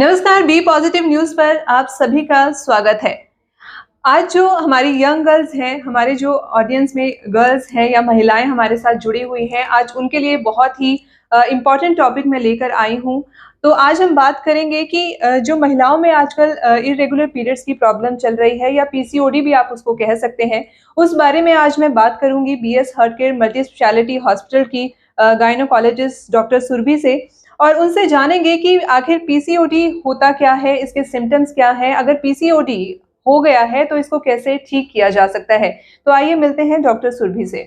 नमस्कार, B positive news पर आप सभी का स्वागत है। आज जो हमारी यंग गर्ल्स हैं, हमारे जो ऑडियंस में गर्ल्स हैं या महिलाएं हमारे साथ जुड़ी हुई हैं, आज उनके लिए बहुत ही इम्पोर्टेंट टॉपिक मैं लेकर आई हूं। तो आज हम बात करेंगे कि जो महिलाओं में आजकल इरेगुलर पीरियड्स की प्रॉब्लम चल रही है या पीसीओडी भी आप उसको कह सकते हैं, उस बारे में आज मैं बात करूंगी बीएस हार्टकेयर मल्टी स्पेशलिटी हॉस्पिटल की गायनोकोलॉजिस्ट डॉक्टर सुरभि से, और उनसे जानेंगे कि आखिर पीसीओडी होता क्या है, इसके सिम्टम्स क्या हैं, अगर पीसीओडी हो गया है तो इसको कैसे ठीक किया जा सकता है। तो आइए मिलते हैं डॉक्टर सुरभि से।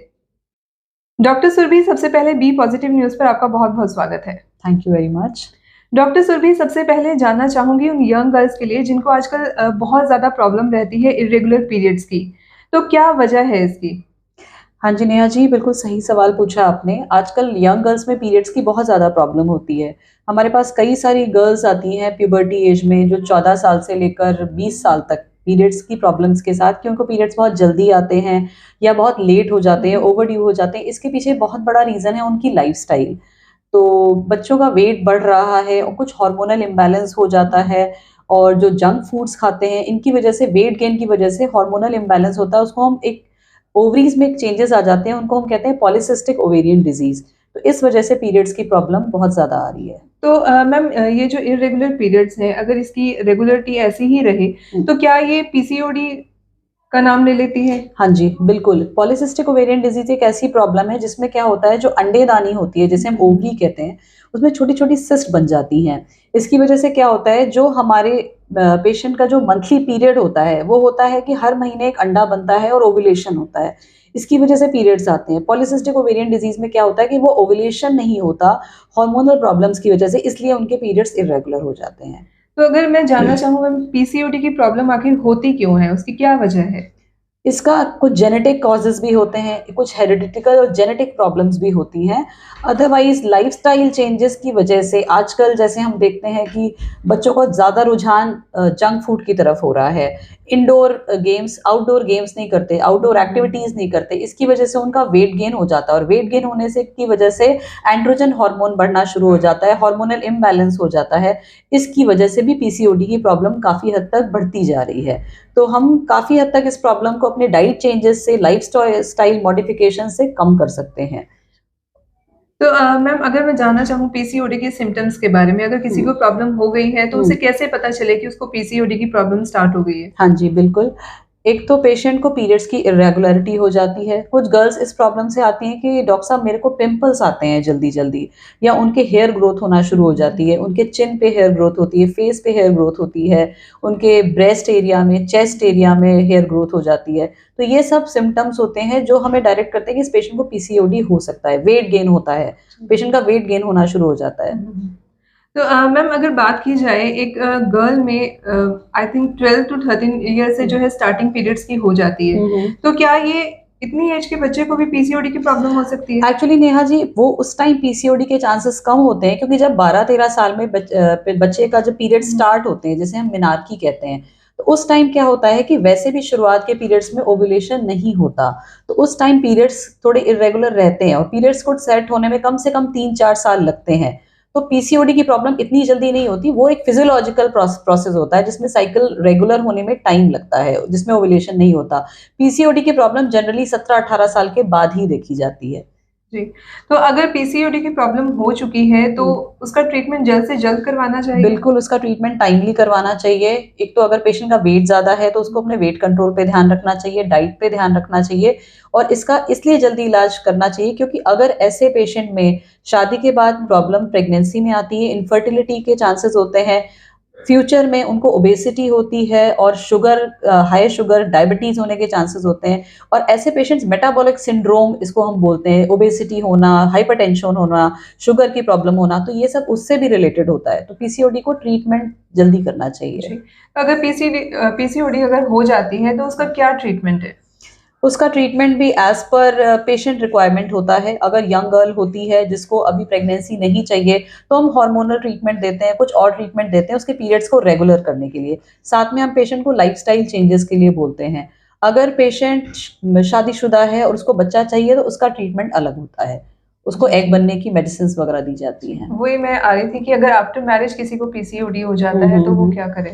डॉक्टर सुरभि, सबसे पहले बी पॉजिटिव न्यूज पर आपका बहुत बहुत स्वागत है। Thank you very much. Doctor Surabhi, सबसे पहले जानना चाहूंगी उन यंग गर्ल्स के लिए जिनको आजकल बहुत ज्यादा प्रॉब्लम रहती है इरेगुलर पीरियड्स की, तो क्या वजह है इसकी? हाँ जी नेहा जी, बिल्कुल सही सवाल पूछा आपने। आजकल यंग गर्ल्स में पीरियड्स की बहुत ज़्यादा प्रॉब्लम होती है। हमारे पास कई सारी गर्ल्स आती हैं प्यूबर्टी एज में, जो 14 साल से लेकर 20 साल तक पीरियड्स की प्रॉब्लम्स के साथ, कि उनको पीरियड्स बहुत जल्दी आते हैं या बहुत लेट हो जाते हैं, ओवरड्यू हो जाते हैं। इसके पीछे बहुत बड़ा रीज़न है उनकी लाइफस्टाइल। तो बच्चों का वेट बढ़ रहा है और कुछ हार्मोनल इम्बैलेंस हो जाता है, और जो जंक फूड्स खाते हैं इनकी वजह से, वेट गेन की वजह से हार्मोनल इम्बैलेंस होता है। उसको हम एक ओवरीज में चेंजेस आ जाते हैं, उनको हम कहते हैं पॉलीसिस्टिक ओवेरियन डिजीज। तो इस वजह से पीरियड्स की प्रॉब्लम बहुत ज्यादा आ रही है। तो मैम, ये जो इरेगुलर पीरियड्स हैं, अगर इसकी रेगुलरिटी ऐसी ही रहे तो क्या ये पीसीओडी का नाम ले लेती है? हाँ जी, बिल्कुल। पॉलीसिस्टिक ओवेरियन डिजीज एक ऐसी प्रॉब्लम है जिसमें क्या होता है, जो अंडेदानी होती है जिसे हम ओवरी कहते हैं, उसमें छोटी छोटी सिस्ट बन जाती हैं। इसकी वजह से क्या होता है, जो हमारे पेशेंट का जो मंथली पीरियड होता है वो होता है कि हर महीने एक अंडा बनता है और ओवुलेशन होता है। इसकी वजह से पीरियड्स आते हैं। पॉलीसिस्टिक ओवेरियन डिजीज में क्या होता है कि वो ओवुलेशन नहीं होता हार्मोनल प्रॉब्लम्स की वजह से, इसलिए उनके पीरियड्स इरेगुलर हो जाते हैं। तो अगर मैं जानना चाहूँ मैम, पीसीओडी की प्रॉब्लम आखिर होती क्यों है, उसकी क्या वजह है? इसका कुछ जेनेटिक कॉजेज भी होते हैं, कुछ हेरिडिटिकल और जेनेटिक प्रॉब्लम्स भी होती हैं। अदरवाइज लाइफस्टाइल चेंजेस की वजह से आजकल जैसे हम देखते हैं कि बच्चों को ज़्यादा रुझान जंक फूड की तरफ हो रहा है। इंडोर गेम्स, आउटडोर गेम्स नहीं करते, आउटडोर एक्टिविटीज़ नहीं करते। इसकी वजह से उनका वेट गेन हो जाता है, और वेट गेन होने से की वजह से एंड्रोजन हार्मोन बढ़ना शुरू हो जाता है, हार्मोनल इम्बैलेंस हो जाता है। इसकी वजह से भी पीसीओडी की प्रॉब्लम काफ़ी हद तक बढ़ती जा रही है। तो हम काफ़ी हद तक इस प्रॉब्लम को अपने डाइट चेंजेस से, लाइफ स्टाइल मॉडिफिकेशन से कम कर सकते हैं। तो मैम, अगर मैं जानना चाहूँ पीसीओडी के सिम्टम्स के बारे में, अगर किसी को प्रॉब्लम हो गई है तो उसे कैसे पता चले कि उसको पीसीओडी की प्रॉब्लम स्टार्ट हो गई है? हाँ जी, बिल्कुल। एक तो पेशेंट को पीरियड्स की इर्रेगुलरिटी हो जाती है। कुछ गर्ल्स इस प्रॉब्लम से आती हैं कि डॉक्टर साहब मेरे को पिंपल्स आते हैं जल्दी-जल्दी, या उनके हेयर ग्रोथ होना शुरू हो जाती है, उनके चिन पे हेयर ग्रोथ होती है, फेस पे हेयर ग्रोथ होती है, उनके ब्रेस्ट एरिया में, चेस्ट एरिया में हेयर ग्रोथ हो जाती है। तो ये सब सिम्पटम्स होते हैं जो हमें डायरेक्ट करते हैं कि इस पेशेंट को पीसीओडी हो सकता है। वेट गेन होता है, पेशेंट का वेट गेन होना शुरू हो जाता है। तो मैम, अगर बात की जाए एक गर्ल में आई थिंक 12 टू 13 ईयर से जो है स्टार्टिंग पीरियड्स की हो जाती है, तो क्या ये इतनी एज के बच्चे को भी पीसीओडी की प्रॉब्लम हो सकती है? एक्चुअली नेहा जी, वो उस टाइम पीसीओडी के चांसेस कम होते हैं, क्योंकि जब 12-13 साल में बच्चे का जब पीरियड स्टार्ट होते हैं, जिसे हम मेनार्की कहते हैं, तो उस टाइम क्या होता है कि वैसे भी शुरुआत के पीरियड्स में ओव्यूलेशन नहीं होता। तो उस टाइम पीरियड्स थोड़े इरेगुलर रहते हैं, और पीरियड्स को सेट होने में कम से कम 3-4 साल लगते हैं। तो पीसीओडी की प्रॉब्लम इतनी जल्दी नहीं होती। वो एक फिजियोलॉजिकल प्रोसेस होता है जिसमें साइकिल रेगुलर होने में टाइम लगता है, जिसमें ओव्यूलेशन नहीं होता। पीसीओडी की प्रॉब्लम जनरली 17-18 साल के बाद ही देखी जाती है। जी। तो अगर पीसीओडी की प्रॉब्लम हो चुकी है तो उसका ट्रीटमेंट जल्द से जल्द करवाना चाहिए? बिल्कुल, उसका ट्रीटमेंट टाइमली करवाना चाहिए। एक तो अगर पेशेंट का वेट ज़्यादा है तो उसको अपने वेट कंट्रोल पे ध्यान रखना चाहिए, डाइट पे ध्यान रखना चाहिए, और इसका इसलिए जल्दी इलाज करना चाहिए क्योंकि अगर ऐसे पेशेंट में शादी के बाद प्रॉब्लम प्रेगनेंसी में आती है, इनफर्टिलिटी के चांसेस होते हैं, फ्यूचर में उनको ओबेसिटी होती है, और शुगर, हाई शुगर, डायबिटीज़ होने के चांसेस होते हैं। और ऐसे पेशेंट्स मेटाबॉलिक सिंड्रोम इसको हम बोलते हैं, ओबेसिटी होना, हाइपरटेंशन होना, शुगर की प्रॉब्लम होना, तो ये सब उससे भी रिलेटेड होता है। तो पीसीओडी को ट्रीटमेंट जल्दी करना चाहिए। जी। तो अगर पीसीओडी अगर हो जाती है तो उसका क्या ट्रीटमेंट है? उसका ट्रीटमेंट भी एज़ पर पेशेंट रिक्वायरमेंट होता है। अगर यंग गर्ल होती है जिसको अभी प्रेगनेंसी नहीं चाहिए, तो हम हार्मोनल ट्रीटमेंट देते हैं, कुछ और ट्रीटमेंट देते हैं उसके पीरियड्स को रेगुलर करने के लिए। साथ में हम पेशेंट को लाइफस्टाइल चेंजेस के लिए बोलते हैं। अगर पेशेंट शादीशुदा है और उसको बच्चा चाहिए तो उसका ट्रीटमेंट अलग होता है। उसको एग बनने की मेडिसिन वगैरह दी जाती हैं। वही मैं आ रही थी कि अगर आफ्टर मैरिज किसी को पीसीओडी हो जाता है तो वो क्या करे?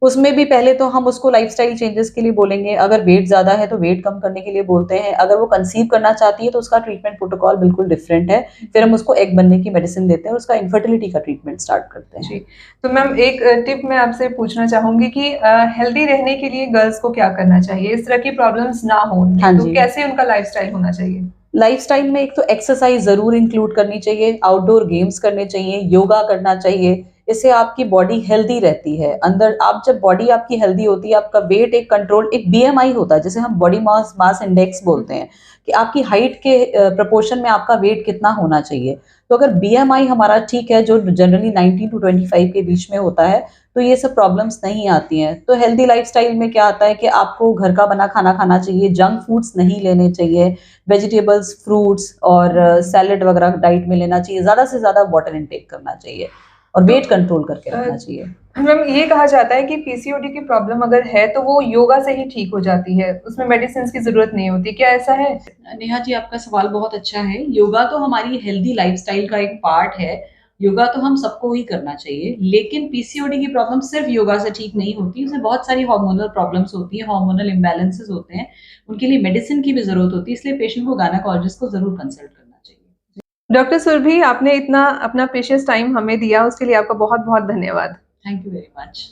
उसमें भी पहले तो हम उसको लाइफस्टाइल चेंजेस के लिए बोलेंगे, अगर वेट ज़्यादा है तो वेट कम करने के लिए बोलते हैं, अगर वो कंसीव करना चाहती है तो उसका ट्रीटमेंट प्रोटोकॉल बिल्कुल डिफरेंट है। फिर हम उसको एग बनने की मेडिसिन देते हैं और उसका इनफर्टिलिटी का ट्रीटमेंट स्टार्ट करते हैं। जी, तो मैम एक टिप मैं आपसे पूछना चाहूँगी कि हेल्दी रहने के लिए गर्ल्स को क्या करना चाहिए? इस तरह की प्रॉब्लम्स ना हो उनमें, हाँ तो जी। कैसे उनका लाइफ़स्टाइल होना चाहिए? लाइफस्टाइल में एक तो एक्सरसाइज ज़रूर इंक्लूड करनी चाहिए, आउटडोर गेम्स करने चाहिए, योगा करना चाहिए। इससे आपकी बॉडी हेल्दी रहती है। अंदर आप जब बॉडी आपकी हेल्दी होती है, आपका वेट एक कंट्रोल एक बीएमआई होता है, जिसे हम बॉडी मास मास इंडेक्स बोलते हैं, कि आपकी हाइट के प्रोपोर्शन में आपका वेट कितना होना चाहिए। तो अगर बीएमआई हमारा ठीक है, जो जनरली 19 टू 25 के बीच में होता है, तो ये सब प्रॉब्लम्स नहीं आती हैं। तो हेल्दी लाइफस्टाइल में क्या आता है कि आपको घर का बना खाना खाना चाहिए, जंक फूड्स नहीं लेने चाहिए, वेजिटेबल्स, फ्रूट्स और सैलेड वगैरह डाइट में लेना चाहिए, ज़्यादा से ज़्यादा वाटर इनटेक करना चाहिए और तो वेट कंट्रोल करके अ, रखना चाहिए। मैम ये कहा जाता है कि पीसीओडी की प्रॉब्लम अगर है तो वो योगा से ही ठीक हो जाती है, उसमें मेडिसिन्स की ज़रूरत नहीं होती, क्या ऐसा है? नेहा जी, आपका सवाल बहुत अच्छा है। योगा तो हमारी हेल्दी लाइफस्टाइल का एक पार्ट है। योगा तो हम सबको ही करना चाहिए, लेकिन पीसीओडी की प्रॉब्लम सिर्फ योगा से ठीक नहीं होती, उसमें बहुत सारी हार्मोनल प्रॉब्लम्स होती हैं, हार्मोनल इम्बैलेंसेस होते हैं, उनके लिए मेडिसिन की भी ज़रूरत होती है, इसलिए पेशेंट को गायनेकोलॉजिस्ट को ज़रूर कंसल्ट करना चाहिए। डॉक्टर सुरभि, आपने इतना अपना प्रेशियस टाइम हमें दिया, उसके लिए आपका बहुत-बहुत धन्यवाद। Thank you very much.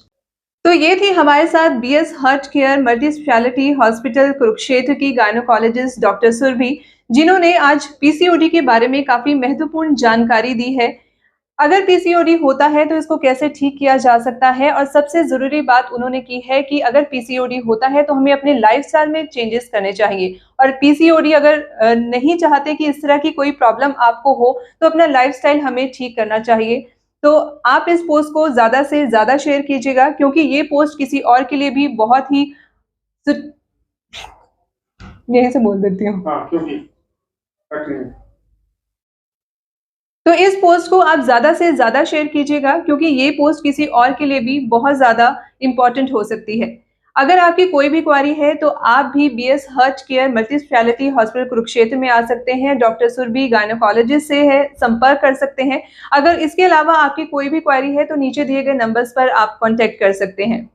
तो ये थी हमारे साथ BS heart care multi speciality hospital Kurukshetra की गायनोकोलॉजिस्ट डॉक्टर सुरभि, जिन्होंने आज पीसीओडी के बारे में काफ़ी महत्वपूर्ण जानकारी दी है। अगर पीसीओडी होता है तो इसको कैसे ठीक किया जा सकता है और सबसे ज़रूरी बात उन्होंने की है कि अगर पीसीओडी होता है तो हमें अपने लाइफ़स्टाइल में चेंजेस करने चाहिए और पीसीओडी अगर नहीं चाहते कि इस तरह की कोई प्रॉब्लम आपको हो, तो अपना लाइफ़स्टाइल हमें ठीक करना चाहिए। तो आप इस पोस्ट को ज़्यादा से ज़्यादा शेयर कीजिएगा क्योंकि ये पोस्ट किसी और के लिए भी बहुत ही सु यहीं से बोल देती हूँ। हाँ, क्योंकि कट नहीं है। तो इस पोस्ट को आप ज़्यादा से ज़्यादा शेयर कीजिएगा क्योंकि ये पोस्ट किसी और के लिए भी बहुत ज़्यादा इम्पोर्टेंट हो सकती है। अगर आपकी कोई भी क्वेरी है तो आप भी BS heart care multi speciality hospital Kurukshetra में आ सकते हैं। डॉक्टर सुरभि गायनोकोलॉजिस्ट से है संपर्क कर सकते हैं। अगर इसके अलावा आपकी कोई भी क्वेरी है तो नीचे दिए गए नंबर्स पर आप कॉन्टैक्ट कर सकते हैं।